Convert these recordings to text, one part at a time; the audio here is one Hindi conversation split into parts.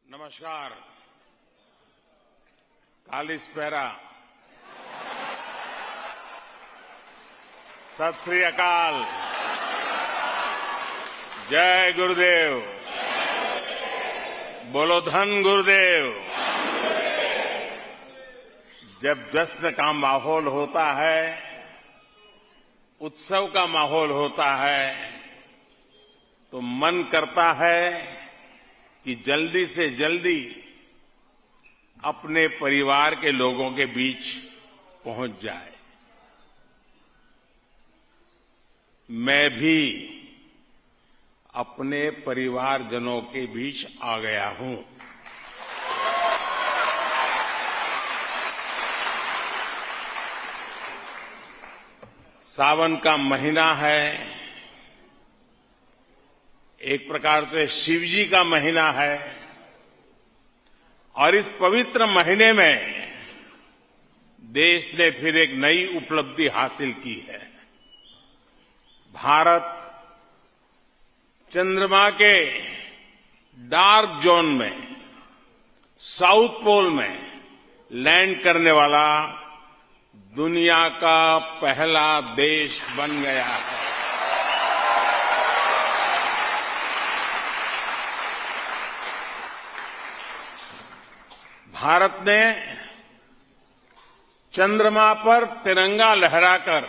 नमस्कार, कालिस्पेरा, सत श्री अकाल, जय गुरुदेव, बोलो धन गुरुदेव। जब जश्न का माहौल होता है, उत्सव का माहौल होता है, तो मन करता है कि जल्दी से जल्दी अपने परिवार के लोगों के बीच पहुंच जाए। मैं भी अपने परिवारजनों के बीच आ गया हूं। सावन का महीना है, एक प्रकार से शिव जी का महीना है, और इस पवित्र महीने में देश ने फिर एक नई उपलब्धि हासिल की है। भारत चंद्रमा के डार्क जोन में, साउथ पोल में लैंड करने वाला दुनिया का पहला देश बन गया है। भारत ने चंद्रमा पर तिरंगा लहराकर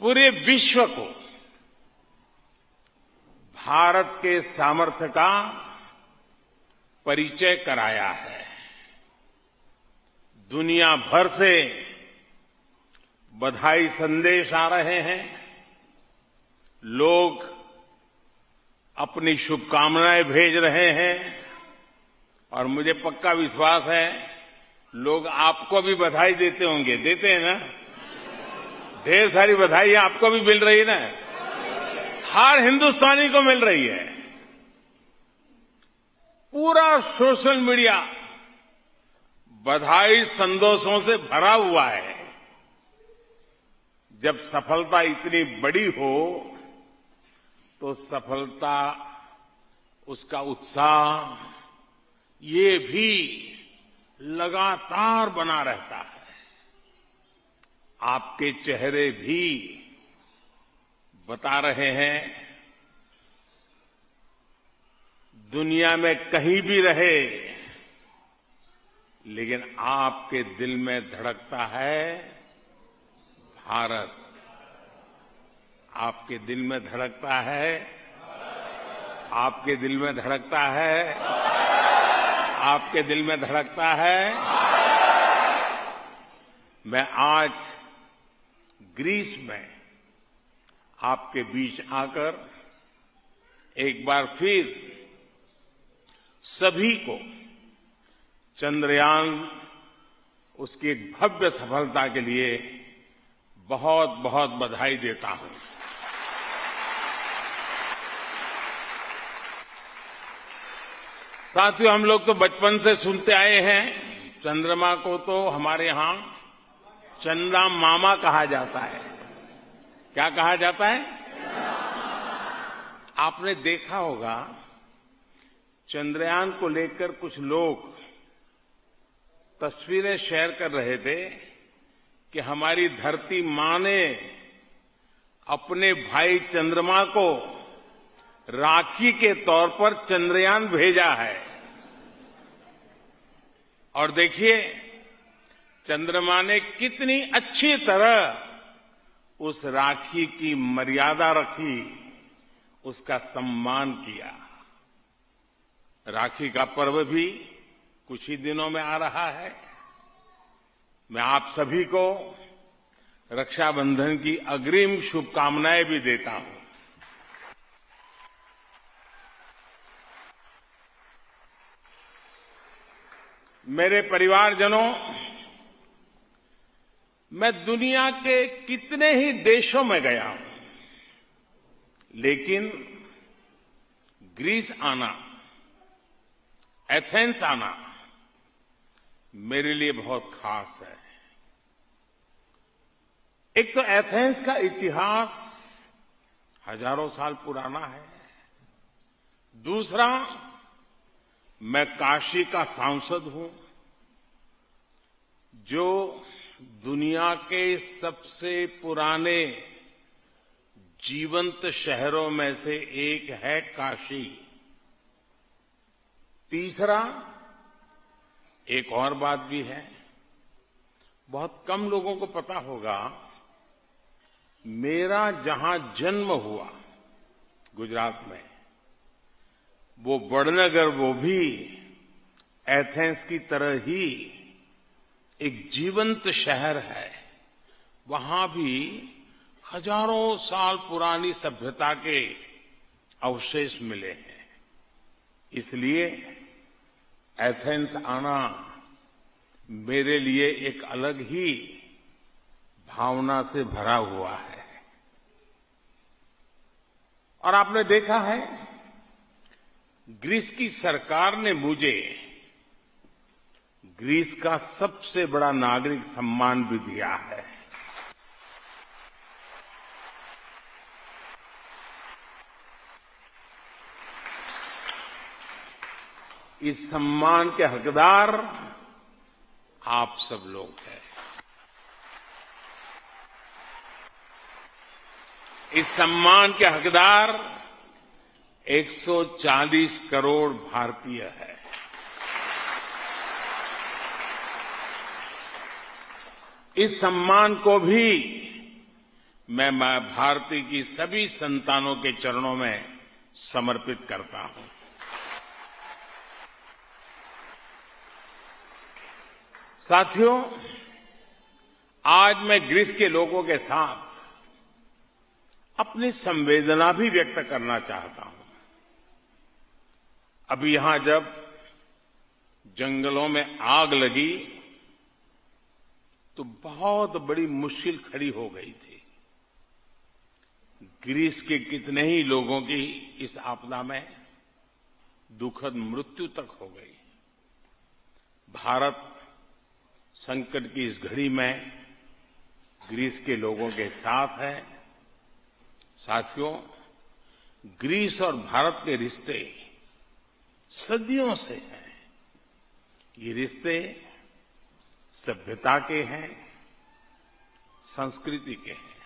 पूरे विश्व को भारत के सामर्थ्य का परिचय कराया है। दुनिया भर से बधाई संदेश आ रहे हैं, लोग अपनी शुभकामनाएं भेज रहे हैं, और मुझे पक्का विश्वास है लोग आपको भी बधाई देते होंगे। देते हैं ना? ढेर सारी बधाई आपको भी मिल रही है ना? हर हिंदुस्तानी को मिल रही है। पूरा सोशल मीडिया बधाई संदेशों से भरा हुआ है। जब सफलता इतनी बड़ी हो तो सफलता, उसका उत्साह, ये भी लगातार बना रहता है। आपके चेहरे भी बता रहे हैं, दुनिया में कहीं भी रहे, लेकिन आपके दिल में धड़कता है भारत। आपके दिल में धड़कता है, आपके दिल में धड़कता है, आपके दिल में धड़कता है। मैं आज ग्रीस में आपके बीच आकर एक बार फिर सभी को चंद्रयान, उसकी एक भव्य सफलता के लिए बहुत बहुत बधाई देता हूं। साथियों, हम लोग तो बचपन से सुनते आए हैं, चंद्रमा को तो हमारे यहां चंदा मामा कहा जाता है। क्या कहा जाता है? आपने देखा होगा, चंद्रयान को लेकर कुछ लोग तस्वीरें शेयर कर रहे थे कि हमारी धरती मां ने अपने भाई चंद्रमा को राखी के तौर पर चंद्रयान भेजा है। और देखिए, चंद्रमा ने कितनी अच्छी तरह उस राखी की मर्यादा रखी, उसका सम्मान किया। राखी का पर्व भी कुछ ही दिनों में आ रहा है। मैं आप सभी को रक्षाबंधन की अग्रिम शुभकामनाएं भी देता हूं। मेरे परिवारजनों, मैं दुनिया के कितने ही देशों में गया हूं, लेकिन ग्रीस आना, एथेंस आना मेरे लिए बहुत खास है। एक तो एथेंस का इतिहास हजारों साल पुराना है। दूसरा, मैं काशी का सांसद हूं, जो दुनिया के सबसे पुराने जीवंत शहरों में से एक है काशी। तीसरा, एक और बात भी है, बहुत कम लोगों को पता होगा, मेरा जहां जन्म हुआ गुजरात में, वो वडनगर, वो भी एथेंस की तरह ही एक जीवंत शहर है। वहां भी हजारों साल पुरानी सभ्यता के अवशेष मिले हैं। इसलिए एथेंस आना मेरे लिए एक अलग ही भावना से भरा हुआ है। और आपने देखा है, ग्रीस की सरकार ने मुझे ग्रीस का सबसे बड़ा नागरिक सम्मान भी दिया है। इस सम्मान के हकदार आप सब लोग हैं। इस सम्मान के हकदार 140 करोड़ भारतीय हैं। इस सम्मान को भी मैं मां भारती की सभी संतानों के चरणों में समर्पित करता हूं। साथियों, आज मैं ग्रीस के लोगों के साथ अपनी संवेदना भी व्यक्त करना चाहता हूं। अभी यहां जब जंगलों में आग लगी तो बहुत बड़ी मुश्किल खड़ी हो गई थी। ग्रीस के कितने ही लोगों की इस आपदा में दुखद मृत्यु तक हो गई। भारत संकट की इस घड़ी में ग्रीस के लोगों के साथ है। साथियों, ग्रीस और भारत के रिश्ते सदियों से हैं। ये रिश्ते सभ्यता के हैं, संस्कृति के हैं।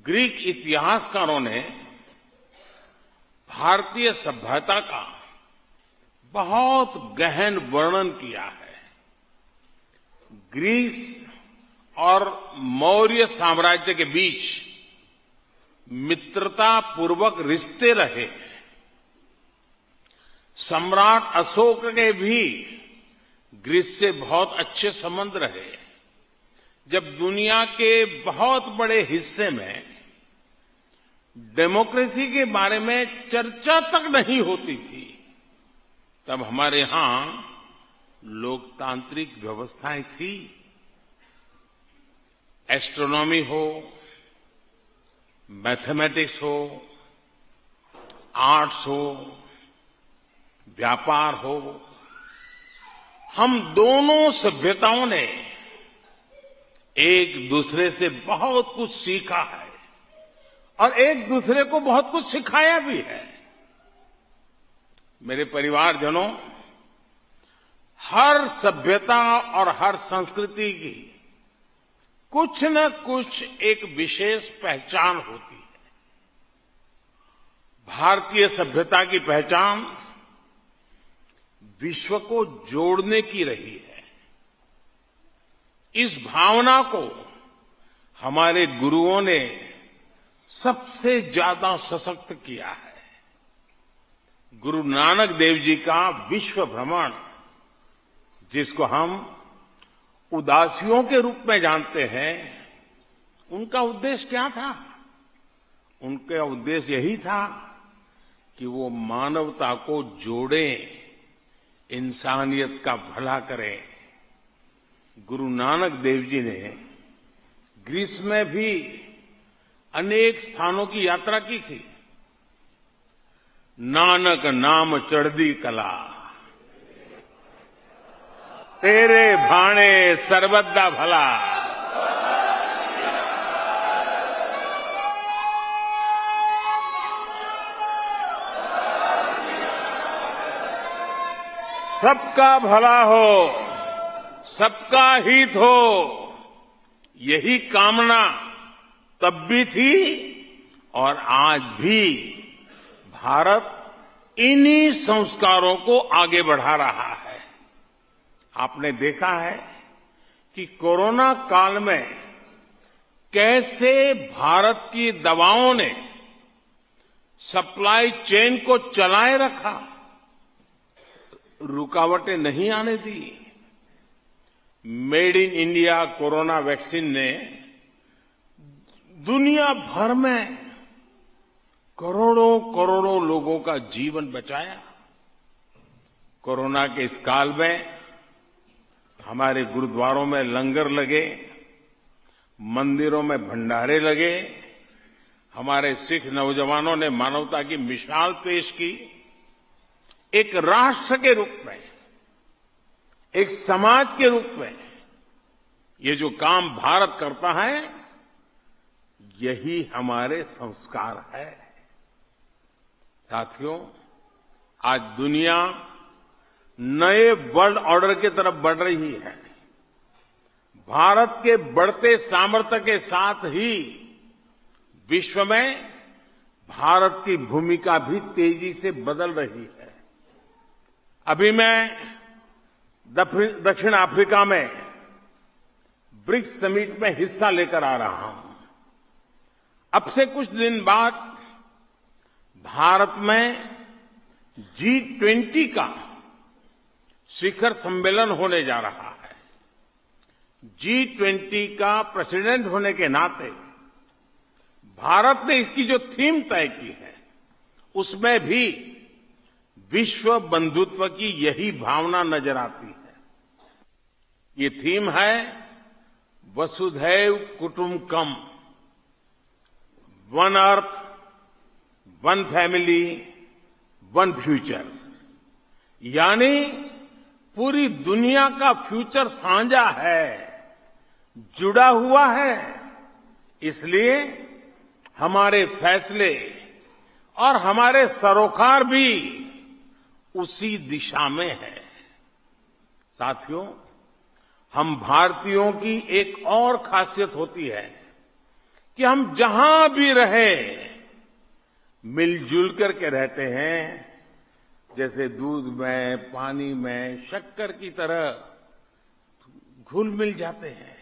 ग्रीक इतिहासकारों ने भारतीय सभ्यता का बहुत गहन वर्णन किया है। ग्रीस और मौर्य साम्राज्य के बीच मित्रतापूर्वक रिश्ते रहे। सम्राट अशोक के भी ग्रीस से बहुत अच्छे संबंध रहे। जब दुनिया के बहुत बड़े हिस्से में डेमोक्रेसी के बारे में चर्चा तक नहीं होती थी, तब हमारे यहां लोकतांत्रिक व्यवस्थाएं थी। एस्ट्रोनॉमी हो, मैथमेटिक्स हो, आर्ट्स हो, व्यापार हो, हम दोनों सभ्यताओं ने एक दूसरे से बहुत कुछ सीखा है और एक दूसरे को बहुत कुछ सिखाया भी है। मेरे परिवारजनों, हर सभ्यता और हर संस्कृति की कुछ न कुछ एक विशेष पहचान होती है। भारतीय सभ्यता की पहचान विश्व को जोड़ने की रही है। इस भावना को हमारे गुरुओं ने सबसे ज्यादा सशक्त किया है। गुरु नानक देव जी का विश्व भ्रमण, जिसको हम उदासियों के रूप में जानते हैं, उनका उद्देश्य क्या था? उनका उद्देश्य यही था कि वो मानवता को जोड़े, इंसानियत का भला करें। गुरु नानक देव जी ने ग्रीस में भी अनेक स्थानों की यात्रा की थी। नानक नाम चढ़दी कला, तेरे भाणे सर्वदा भला। सबका भला हो, सबका हित हो, यही कामना तब भी थी और आज भी भारत इन्हीं संस्कारों को आगे बढ़ा रहा है। आपने देखा है कि कोरोना काल में कैसे भारत की दवाओं ने सप्लाई चेन को चलाए रखा, रुकावटें नहीं आने दी। Made in India corona vaccine ने दुनिया भर में करोड़ों करोड़ों लोगों का जीवन बचाया। कोरोना के इस काल में हमारे गुरुद्वारों में लंगर लगे, मंदिरों में भंडारे लगे, हमारे सिख नौजवानों ने मानवता की मिसाल पेश की। एक राष्ट्र के रूप में, एक समाज के रूप में ये जो काम भारत करता है, यही हमारे संस्कार है। साथियों, आज दुनिया नए वर्ल्ड ऑर्डर की तरफ बढ़ रही है। भारत के बढ़ते सामर्थ्य के साथ ही विश्व में भारत की भूमिका भी तेजी से बदल रही है। अभी मैं दक्षिण अफ्रीका में ब्रिक्स समिट में हिस्सा लेकर आ रहा हूं। अब से कुछ दिन बाद भारत में G20 का शिखर सम्मेलन होने जा रहा है। G20 का प्रेसिडेंट होने के नाते भारत ने इसकी जो थीम तय की है, उसमें भी विश्व बंधुत्व की यही भावना नजर आती है। ये थीम है वसुधैव कुटुंबकम, one earth, one family, one future. यानी पूरी दुनिया का फ्यूचर साझा है, जुड़ा हुआ है। इसलिए हमारे फैसले और हमारे सरोकार भी उसी दिशा में है। साथियों, हम भारतीयों की एक और खासियत होती है कि हम जहां भी रहे मिलजुल करके रहते हैं। जैसे दूध में, पानी में, शक्कर की तरह घुल मिल जाते हैं।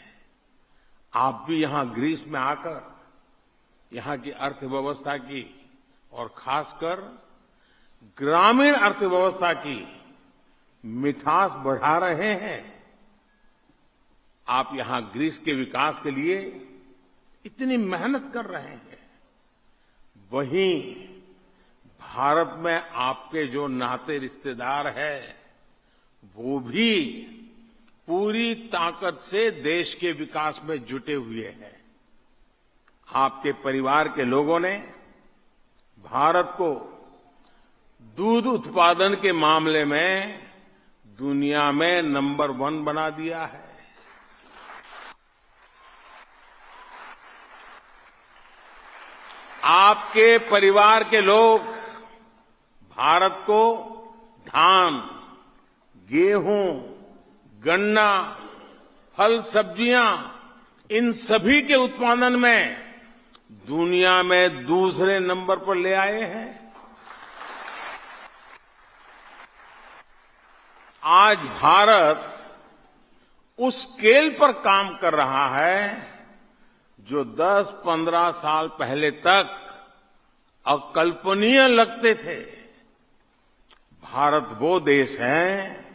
आप भी यहां ग्रीस में आकर यहां की अर्थव्यवस्था की और खासकर ग्रामीण अर्थव्यवस्था की मिठास बढ़ा रहे हैं। आप यहां ग्रीस के विकास के लिए इतनी मेहनत कर रहे हैं। वहीं भारत में आपके जो नाते रिश्तेदार हैं, वो भी पूरी ताकत से देश के विकास में जुटे हुए हैं। आपके परिवार के लोगों ने भारत को दूध उत्पादन के मामले में दुनिया में नंबर 1 बना दिया है। आपके परिवार के लोग भारत को धान, गेहूं, गन्ना, फल, सब्जियां, इन सभी के उत्पादन में दुनिया में दूसरे नंबर पर ले आए हैं। आज भारत उस स्केल पर काम कर रहा है जो 10-15 साल पहले तक अकल्पनीय लगते थे। भारत वो देश है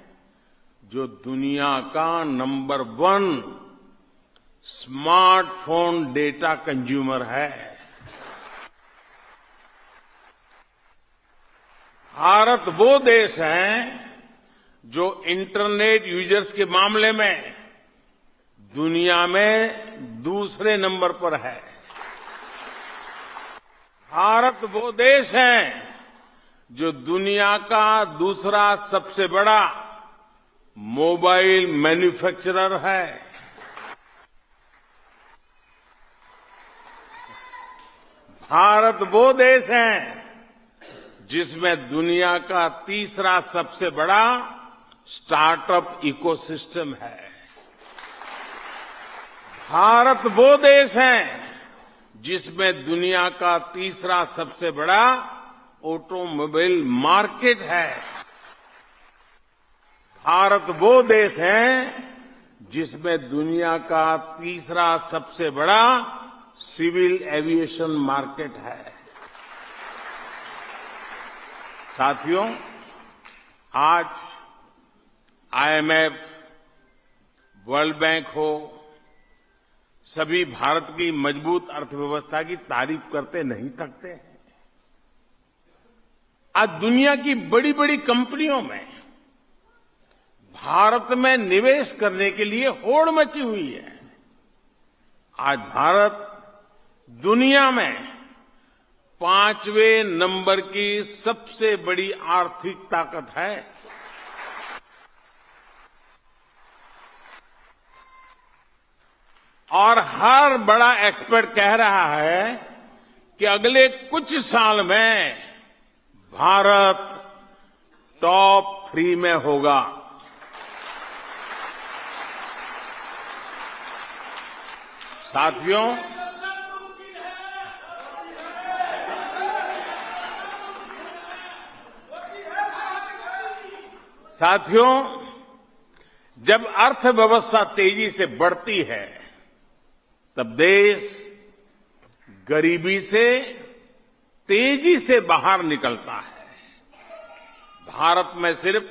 जो दुनिया का नंबर 1 स्मार्टफोन डेटा कंज्यूमर है। भारत वो देश है जो इंटरनेट यूजर्स के मामले में दुनिया में दूसरे नंबर पर है। भारत वो देश है जो दुनिया का दूसरा सबसे बड़ा मोबाइल मैन्युफैक्चरर है। भारत वो देश है जिसमें दुनिया का तीसरा सबसे बड़ा स्टार्टअप इकोसिस्टम है। भारत वो देश है जिसमें दुनिया का तीसरा सबसे बड़ा ऑटोमोबाइल मार्केट है। भारत वो देश है जिसमें दुनिया का तीसरा सबसे बड़ा सिविल एविएशन मार्केट है। साथियों, आज आईएमएफ, वर्ल्ड बैंक हो, सभी भारत की मजबूत अर्थव्यवस्था की तारीफ करते नहीं थकते हैं। आज दुनिया की बड़ी बड़ी कंपनियों में भारत में निवेश करने के लिए होड़ मची हुई है। आज भारत दुनिया में 5वें नंबर की सबसे बड़ी आर्थिक ताकत है। और हर बड़ा एक्सपर्ट कह रहा है कि अगले कुछ साल में भारत टॉप 3 में होगा। साथियों, जब अर्थव्यवस्था तेजी से बढ़ती है तब देश गरीबी से तेजी से बाहर निकलता है। भारत में सिर्फ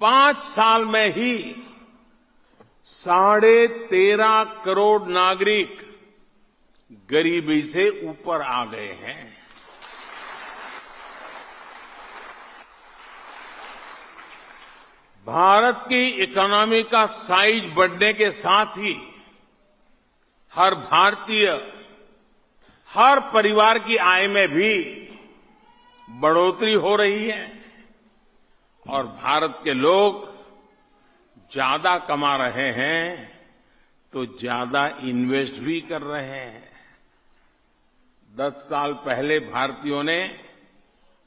5 साल में ही 13.5 करोड़ नागरिक गरीबी से ऊपर आ गए हैं। भारत की इकोनॉमी का साइज बढ़ने के साथ ही हर भारतीय, हर परिवार की आय में भी बढ़ोतरी हो रही है और भारत के लोग ज्यादा कमा रहे हैं तो ज्यादा इन्वेस्ट भी कर रहे हैं। 10 साल पहले भारतीयों ने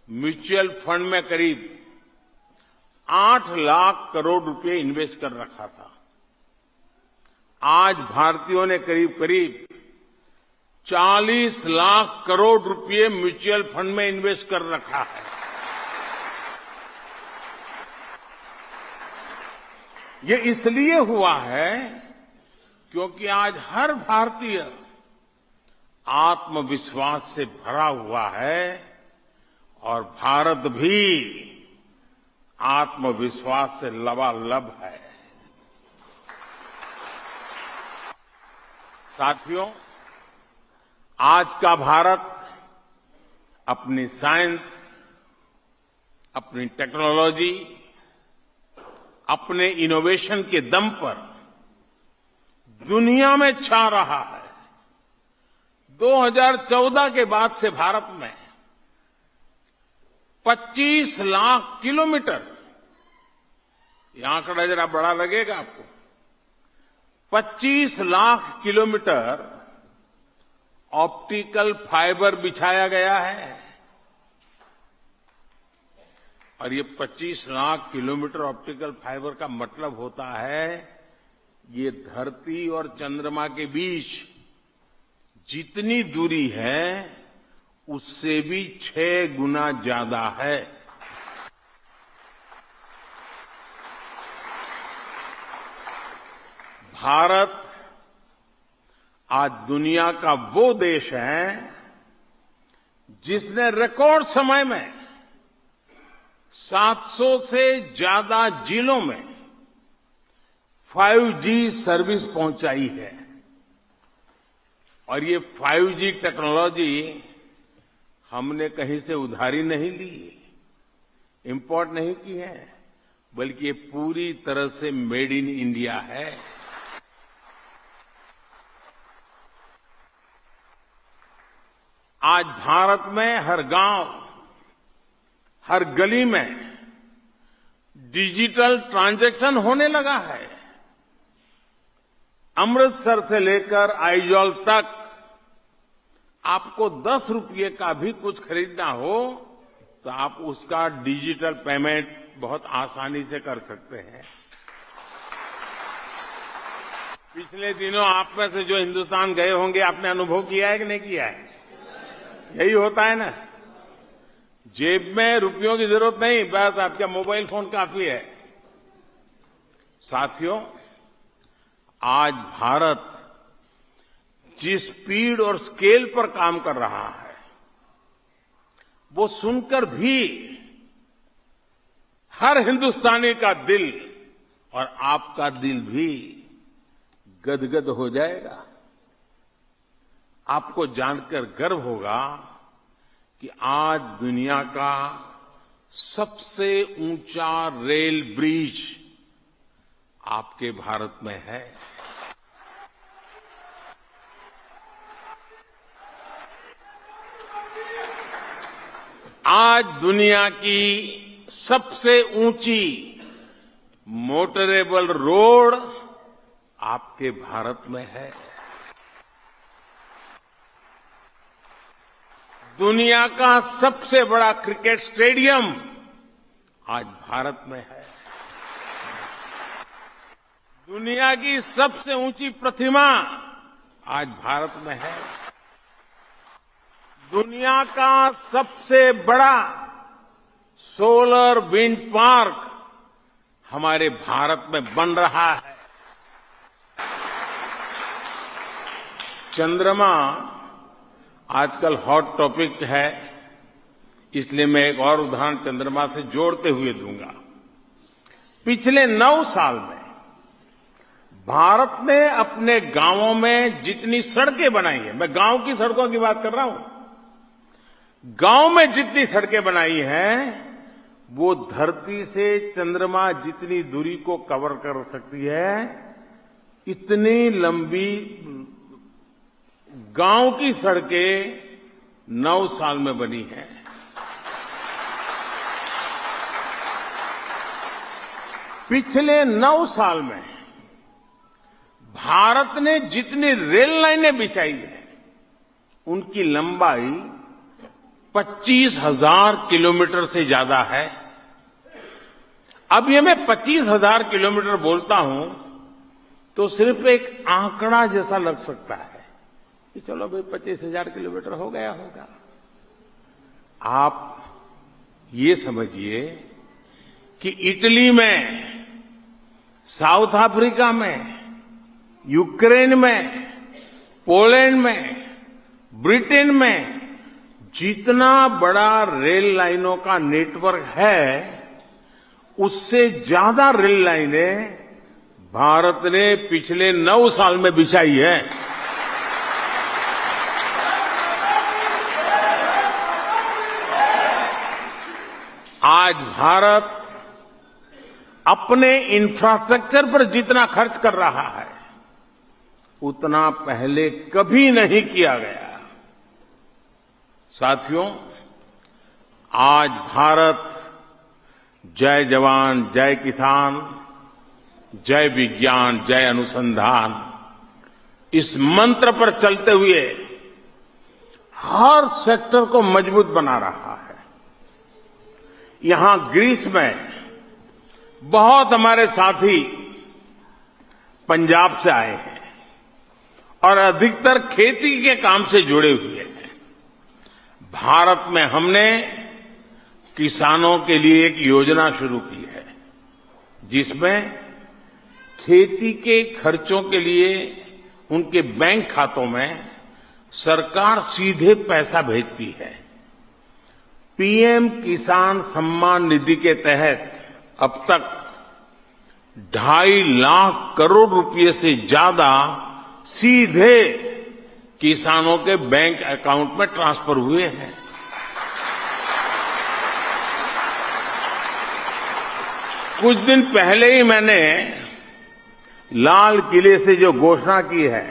म्यूचुअल फंड में करीब 8 लाख करोड़ रुपए इन्वेस्ट कर रखा था। आज भारतीयों ने करीब करीब 40 लाख करोड़ रुपए म्यूचुअल फंड में इन्वेस्ट कर रखा है। ये इसलिए हुआ है क्योंकि आज हर भारतीय आत्मविश्वास से भरा हुआ है और भारत भी आत्मविश्वास से लबालब है। साथियों, आज का भारत अपनी साइंस, अपनी टेक्नोलॉजी, अपने इनोवेशन के दम पर दुनिया में छा रहा है। 2014 के बाद से भारत में 25 लाख किलोमीटर, यह आंकड़ा जरा बड़ा लगेगा आपको, 25 लाख किलोमीटर ऑप्टिकल फाइबर बिछाया गया है। और ये 25 लाख किलोमीटर ऑप्टिकल फाइबर का मतलब होता है ये धरती और चंद्रमा के बीच जितनी दूरी है उससे भी 6 गुना ज्यादा है। भारत आज दुनिया का वो देश है जिसने रिकॉर्ड समय में 700 से ज्यादा जिलों में 5G सर्विस पहुंचाई है। और ये 5G टेक्नोलॉजी हमने कहीं से उधारी नहीं ली, इंपोर्ट नहीं की है, बल्कि ये पूरी तरह से मेड इन इंडिया है। आज भारत में हर गांव, हर गली में डिजिटल ट्रांजैक्शन होने लगा है। अमृतसर से लेकर आइजॉल तक आपको 10 रुपये का भी कुछ खरीदना हो तो आप उसका डिजिटल पेमेंट बहुत आसानी से कर सकते हैं। पिछले दिनों आप में से जो हिंदुस्तान गए होंगे, आपने अनुभव किया है कि नहीं किया है? यही होता है ना, जेब में रुपयों की जरूरत नहीं, बस आपका मोबाइल फोन काफी है। साथियों, आज भारत जिस स्पीड और स्केल पर काम कर रहा है, वो सुनकर भी हर हिंदुस्तानी का दिल और आपका दिल भी गदगद हो जाएगा। आपको जानकर गर्व होगा कि आज दुनिया का सबसे ऊंचा रेल ब्रिज आपके भारत में है। आज दुनिया की सबसे ऊंची मोटरेबल रोड आपके भारत में है। दुनिया का सबसे बड़ा क्रिकेट स्टेडियम आज भारत में है। दुनिया की सबसे ऊंची प्रतिमा आज भारत में है। दुनिया का सबसे बड़ा सोलर विंड पार्क हमारे भारत में बन रहा है। चंद्रमा आजकल हॉट टॉपिक है, इसलिए मैं एक और उदाहरण चंद्रमा से जोड़ते हुए दूंगा। पिछले 9 साल में भारत ने अपने गांवों में जितनी सड़कें बनाई है, मैं गांव की सड़कों की बात कर रहा हूं, गांव में जितनी सड़कें बनाई हैं वो धरती से चंद्रमा जितनी दूरी को कवर कर सकती है, इतनी लंबी गांव की सड़कें 9 साल में बनी हैं। पिछले 9 साल में भारत ने जितनी रेल लाइनें बिछाई हैं, उनकी लंबाई 25,000 किलोमीटर से ज्यादा है। अब ये मैं 25,000 किलोमीटर बोलता हूं तो सिर्फ एक आंकड़ा जैसा लग सकता है कि चलो भाई 25,000 किलोमीटर हो गया होगा। आप ये समझिए कि इटली में, साउथ अफ्रीका में, यूक्रेन में, पोलैंड में, ब्रिटेन में जितना बड़ा रेल लाइनों का नेटवर्क है, उससे ज्यादा रेल लाइनें भारत ने पिछले 9 साल में बिछाई है। आज भारत अपने इंफ्रास्ट्रक्चर पर जितना खर्च कर रहा है, उतना पहले कभी नहीं किया गया। साथियों, आज भारत जय जवान, जय किसान, जय विज्ञान, जय अनुसंधान, इस मंत्र पर चलते हुए हर सेक्टर को मजबूत बना रहा है। यहां ग्रीस में बहुत हमारे साथी पंजाब से आए हैं और अधिकतर खेती के काम से जुड़े हुए हैं। भारत में हमने किसानों के लिए एक योजना शुरू की है, जिसमें खेती के खर्चों के लिए उनके बैंक खातों में सरकार सीधे पैसा भेजती है। पीएम किसान सम्मान निधि के तहत अब तक 2.5 लाख करोड़ रुपए से ज्यादा सीधे किसानों के बैंक अकाउंट में ट्रांसफर हुए हैं। कुछ दिन पहले ही मैंने लाल किले से जो घोषणा की है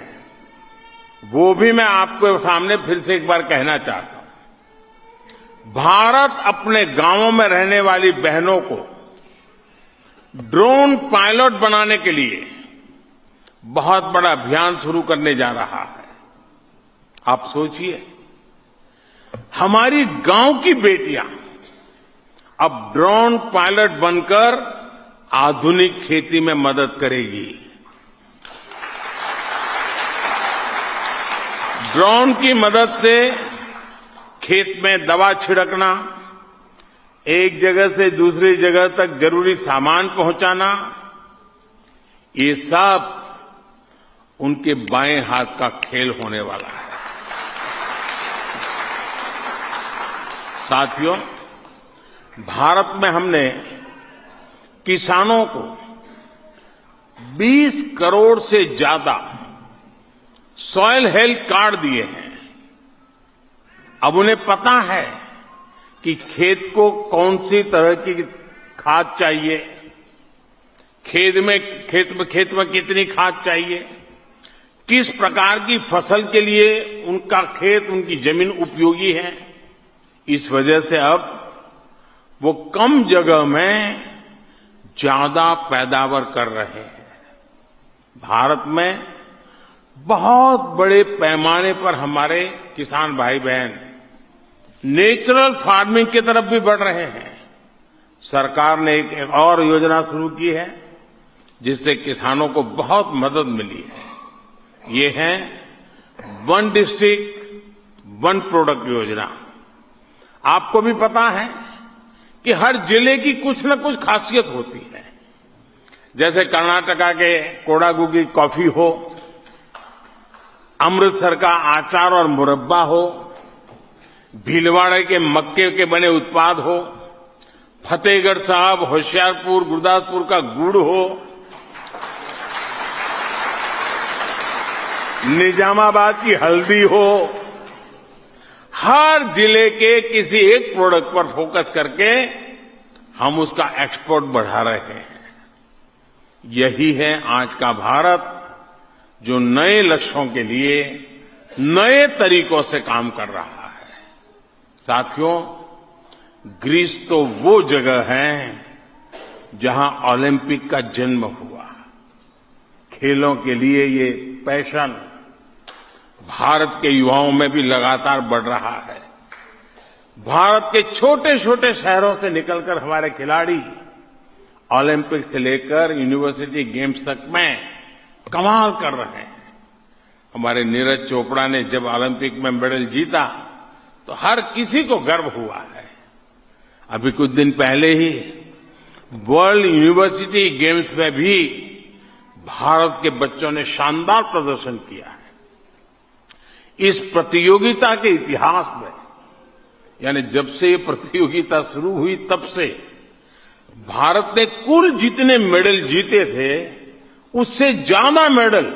वो भी मैं आपके सामने फिर से एक बार कहना चाहता हूं। भारत अपने गांवों में रहने वाली बहनों को ड्रोन पायलट बनाने के लिए बहुत बड़ा अभियान शुरू करने जा रहा है। आप सोचिए, हमारी गांव की बेटियां अब ड्रोन पायलट बनकर आधुनिक खेती में मदद करेगी। ड्रोन की मदद से खेत में दवा छिड़कना, एक जगह से दूसरी जगह तक जरूरी सामान पहुंचाना, ये सब उनके बाएं हाथ का खेल होने वाला है। साथियों, भारत में हमने किसानों को 20 करोड़ से ज्यादा सॉइल हेल्थ कार्ड दिए हैं। अब उन्हें पता है कि खेत को कौन सी तरह की खाद चाहिए, खेत में कितनी खाद चाहिए, किस प्रकार की फसल के लिए उनका खेत, उनकी जमीन उपयोगी है। इस वजह से अब वो कम जगह में ज्यादा पैदावार कर रहे हैं। भारत में बहुत बड़े पैमाने पर हमारे किसान भाई बहन नेचुरल फार्मिंग की तरफ भी बढ़ रहे हैं। सरकार ने एक और योजना शुरू की है जिससे किसानों को बहुत मदद मिली है। ये है वन डिस्ट्रिक्ट वन प्रोडक्ट योजना। आपको भी पता है कि हर जिले की कुछ न कुछ खासियत होती है। जैसे कर्नाटका के कोडागु की कॉफी हो, अमृतसर का आचार और मुरब्बा हो, भीलवाड़े के मक्के के बने उत्पाद हो, फतेहगढ़ साहब, होशियारपुर, गुरदासपुर का गुड़ हो, निजामाबाद की हल्दी हो, हर जिले के किसी एक प्रोडक्ट पर फोकस करके हम उसका एक्सपोर्ट बढ़ा रहे हैं। यही है आज का भारत जो नए लक्ष्यों के लिए नए तरीकों से काम कर रहा है। साथियों, ग्रीस तो वो जगह है जहां ओलंपिक का जन्म हुआ। खेलों के लिए ये पैशन भारत के युवाओं में भी लगातार बढ़ रहा है। भारत के छोटे छोटे शहरों से निकलकर हमारे खिलाड़ी ओलंपिक से लेकर यूनिवर्सिटी गेम्स तक में कमाल कर रहे हैं। हमारे नीरज चोपड़ा ने जब ओलंपिक में मेडल जीता तो हर किसी को गर्व हुआ है। अभी कुछ दिन पहले ही वर्ल्ड यूनिवर्सिटी गेम्स में भी भारत के बच्चों ने शानदार प्रदर्शन किया है। इस प्रतियोगिता के इतिहास में, यानी जब से ये प्रतियोगिता शुरू हुई तब से भारत ने कुल जितने मेडल जीते थे उससे ज्यादा मेडल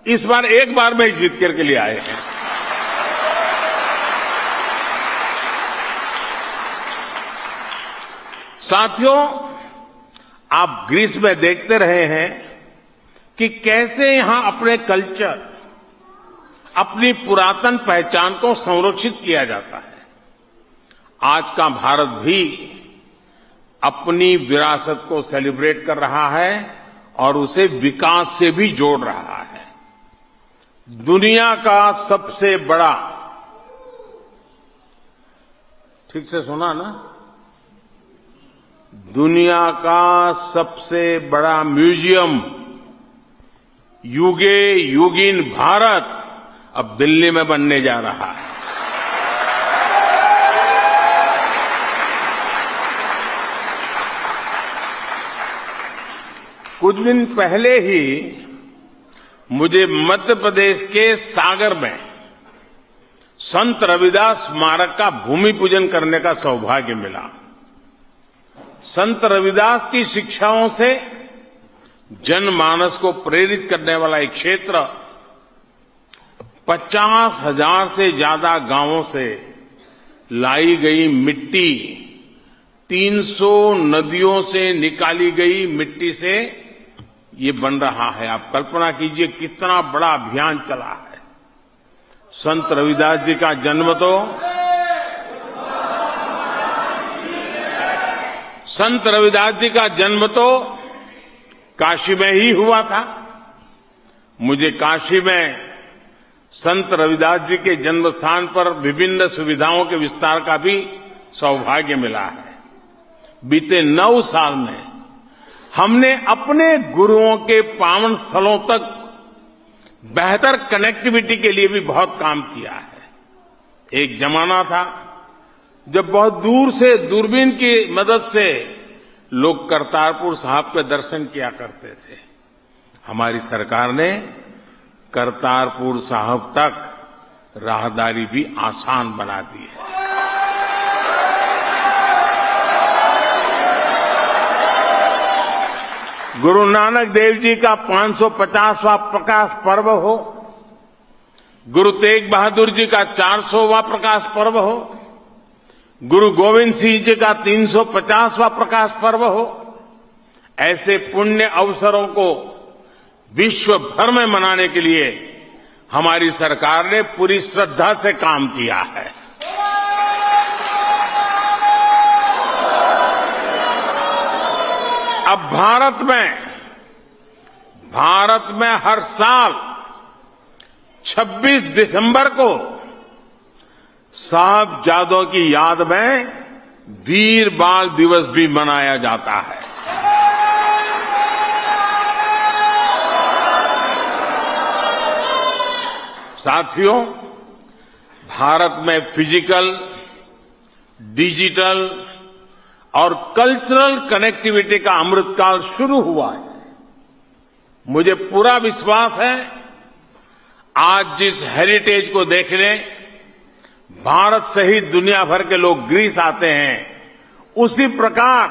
इस बार एक बार में जीत करके लिए आए हैं। साथियों, आप ग्रीस में देखते रहे हैं कि कैसे यहां अपने कल्चर, अपनी पुरातन पहचान को संरक्षित किया जाता है। आज का भारत भी अपनी विरासत को सेलिब्रेट कर रहा है और उसे विकास से भी जोड़ रहा है। दुनिया का सबसे बड़ा, ठीक से सुना ना, दुनिया का सबसे बड़ा म्यूजियम युगे युगिन भारत अब दिल्ली में बनने जा रहा है। कुछ दिन पहले ही मुझे मध्य प्रदेश के सागर में संत रविदास स्मारक का भूमि पूजन करने का सौभाग्य मिला। संत रविदास की शिक्षाओं से जनमानस को प्रेरित करने वाला एक क्षेत्र 50,000 से ज्यादा गांवों से लाई गई मिट्टी, 300 नदियों से निकाली गई मिट्टी से ये बन रहा है। आप कल्पना कीजिए कितना बड़ा अभियान चला है। संत रविदास जी का जन्म तो काशी में ही हुआ था। मुझे काशी में संत रविदास जी के जन्म स्थान पर विभिन्न सुविधाओं के विस्तार का भी सौभाग्य मिला है। बीते 9 साल में हमने अपने गुरुओं के पावन स्थलों तक बेहतर कनेक्टिविटी के लिए भी बहुत काम किया है। एक जमाना था जब बहुत दूर से दूरबीन की मदद से लोग करतारपुर साहब के दर्शन किया करते थे। हमारी सरकार ने करतारपुर साहब तक राहदारी भी आसान बना दी है। गुरु नानक देव जी का 550वां प्रकाश पर्व हो, गुरु तेग बहादुर जी का 400वां प्रकाश पर्व हो, गुरु गोविंद सिंह जी का 350वां प्रकाश पर्व हो, ऐसे पुण्य अवसरों को विश्व भर में मनाने के लिए हमारी सरकार ने पूरी श्रद्धा से काम किया है। अब भारत में हर साल 26 दिसंबर को साहबजादों की याद में वीर बाल दिवस भी मनाया जाता है। साथियों, भारत में फिजिकल, डिजिटल और कल्चरल कनेक्टिविटी का अमृतकाल शुरू हुआ है। मुझे पूरा विश्वास है आज जिस हेरिटेज को देखने भारत सहित दुनिया भर के लोग ग्रीस आते हैं, उसी प्रकार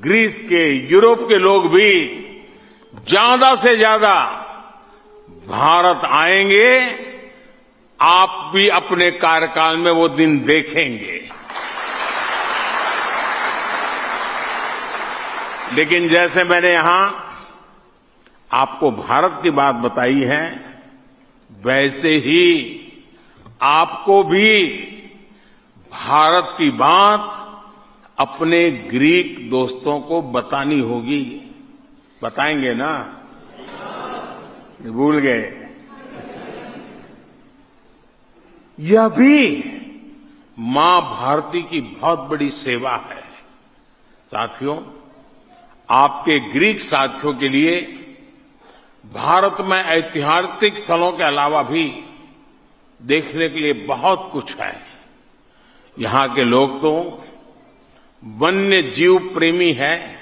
ग्रीस के, यूरोप के लोग भी ज्यादा से ज्यादा भारत आएंगे। आप भी अपने कार्यकाल में वो दिन देखेंगे। लेकिन जैसे मैंने यहां आपको भारत की बात बताई है, वैसे ही आपको भी भारत की बात अपने ग्रीक दोस्तों को बतानी होगी। बताएंगे ना? भूल गए? यह भी मां भारती की बहुत बड़ी सेवा है। साथियों, आपके ग्रीक साथियों के लिए भारत में ऐतिहासिक स्थलों के अलावा भी देखने के लिए बहुत कुछ है। यहां के लोग तो वन्य जीव प्रेमी है,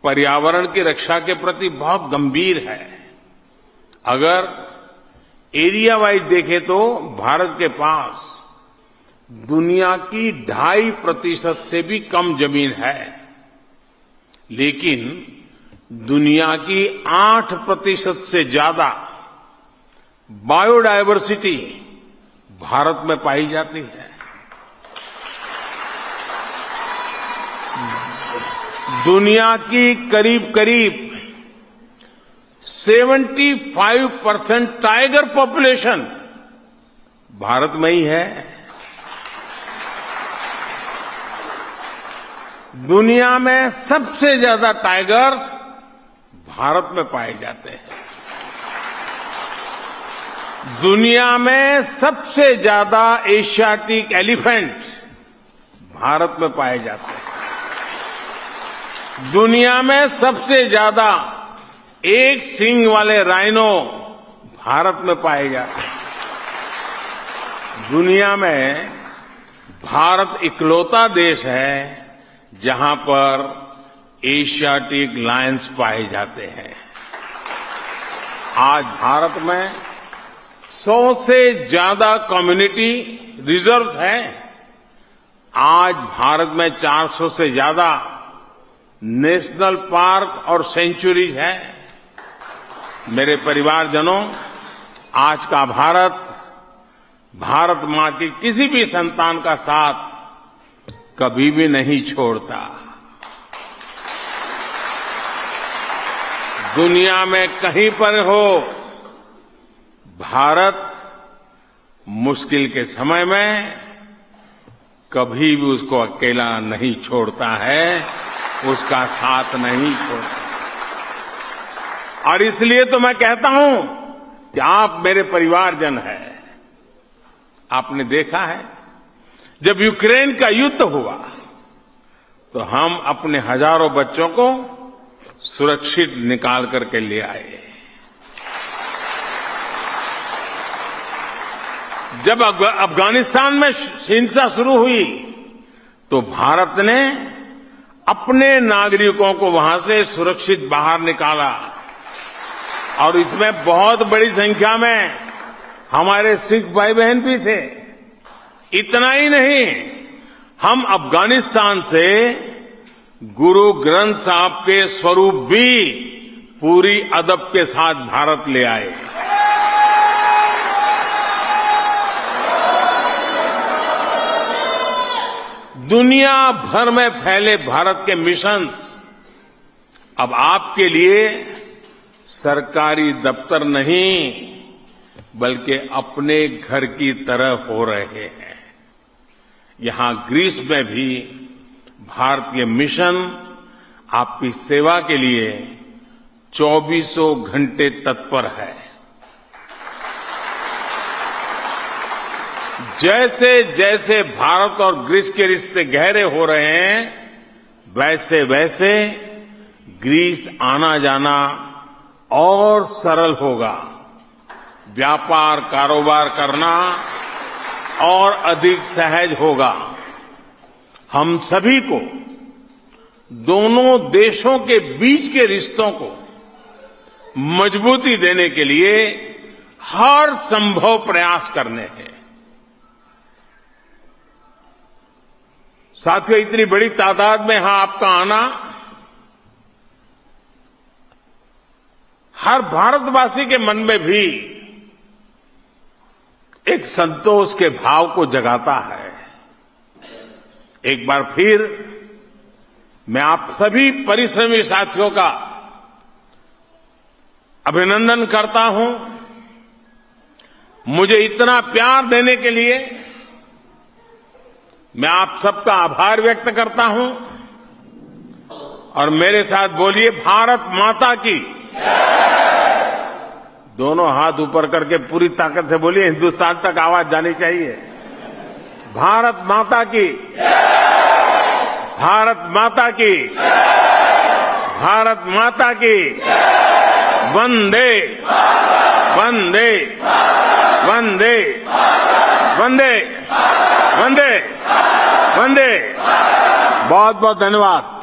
पर्यावरण की रक्षा के प्रति बहुत गंभीर है। अगर एरिया वाइज देखें तो भारत के पास दुनिया की 2.5% से भी कम जमीन है, लेकिन दुनिया की 8% से ज्यादा बायोडायवर्सिटी भारत में पाई जाती है। दुनिया की करीब करीब 75% टाइगर पॉपुलेशन भारत में ही है। दुनिया में सबसे ज्यादा टाइगर्स भारत में पाए जाते हैं। दुनिया में सबसे ज्यादा एशियाटिक एलिफेंट भारत में पाए जाते हैं। दुनिया में सबसे ज्यादा एक सींग वाले राइनो भारत में पाए जाते हैं। दुनिया में भारत इकलौता देश है जहां पर एशियाटिक लायंस पाए जाते हैं। आज भारत में 100 से ज्यादा कम्युनिटी रिजर्व्स हैं। आज भारत में 400 से ज्यादा नेशनल पार्क और सेंचुरीज हैं। मेरे परिवारजनों, आज का भारत मां की किसी भी संतान का साथ कभी भी नहीं छोड़ता। दुनिया में कहीं पर हो, भारत मुश्किल के समय में कभी भी उसको अकेला नहीं छोड़ता है, उसका साथ नहीं छोड़ता। और इसलिए तो मैं कहता हूं कि आप मेरे परिवारजन हैं। आपने देखा है, जब यूक्रेन का युद्ध हुआ तो हम अपने हजारों बच्चों को सुरक्षित निकाल करके ले आए। जब अफगानिस्तान में हिंसा शुरू हुई तो भारत ने अपने नागरिकों को वहां से सुरक्षित बाहर निकाला। और इसमें बहुत बड़ी संख्या में हमारे सिख भाई बहन भी थे। इतना ही नहीं, हम अफगानिस्तान से गुरु ग्रंथ साहब के स्वरूप भी पूरी अदब के साथ भारत ले आए। दुनिया भर में फैले भारत के मिशंस अब आपके लिए सरकारी दफ्तर नहीं बल्कि अपने घर की तरह हो रहे हैं। यहां ग्रीस में भी भारतीय मिशन आपकी सेवा के लिए 24 घंटे तत्पर है। जैसे जैसे भारत और ग्रीस के रिश्ते गहरे हो रहे हैं, वैसे वैसे ग्रीस आना जाना और सरल होगा। व्यापार कारोबार करना और अधिक सहज होगा। हम सभी को दोनों देशों के बीच के रिश्तों को मजबूती देने के लिए हर संभव प्रयास करने हैं। साथियों, इतनी बड़ी तादाद में यहां आपका आना हर भारतवासी के मन में भी एक संतोष के भाव को जगाता है। एक बार फिर मैं आप सभी परिश्रमी साथियों का अभिनंदन करता हूं। मुझे इतना प्यार देने के लिए मैं आप सबका आभार व्यक्त करता हूं। और मेरे साथ बोलिए, भारत माता की। दोनों हाथ ऊपर करके पूरी ताकत से बोलिए, हिंदुस्तान तक आवाज जानी चाहिए। भारत माता की, भारत माता की, भारत माता की। वंदे वंदे वंदे वंदे वंदे वंदे। बहुत बहुत धन्यवाद।